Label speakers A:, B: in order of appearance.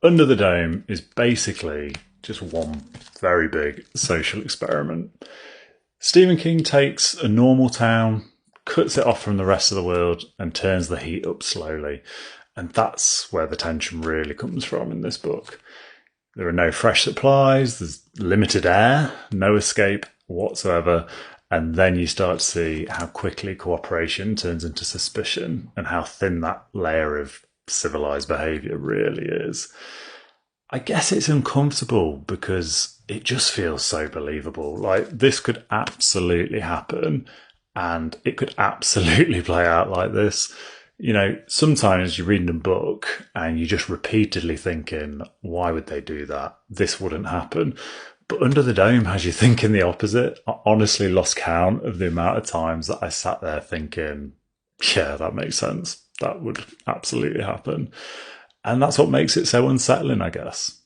A: Under the Dome is basically just one very big social experiment. Stephen King takes a normal town, cuts it off from the rest of the world, and turns the heat up slowly. And that's where the tension really comes from in this book. There are no fresh supplies, there's limited air, no escape whatsoever. And then you start to see how quickly cooperation turns into suspicion and how thin that layer of civilized behaviour really is. I guess it's uncomfortable because it just feels so believable. Like, this could absolutely happen and it could absolutely play out like this. You know, sometimes you're reading a book and you're just repeatedly thinking, why would they do that? This wouldn't happen. But Under the Dome has you thinking the opposite. I honestly lost count of the amount of times that I sat there thinking, yeah, that makes sense. That would absolutely happen. And that's what makes it so unsettling, I guess.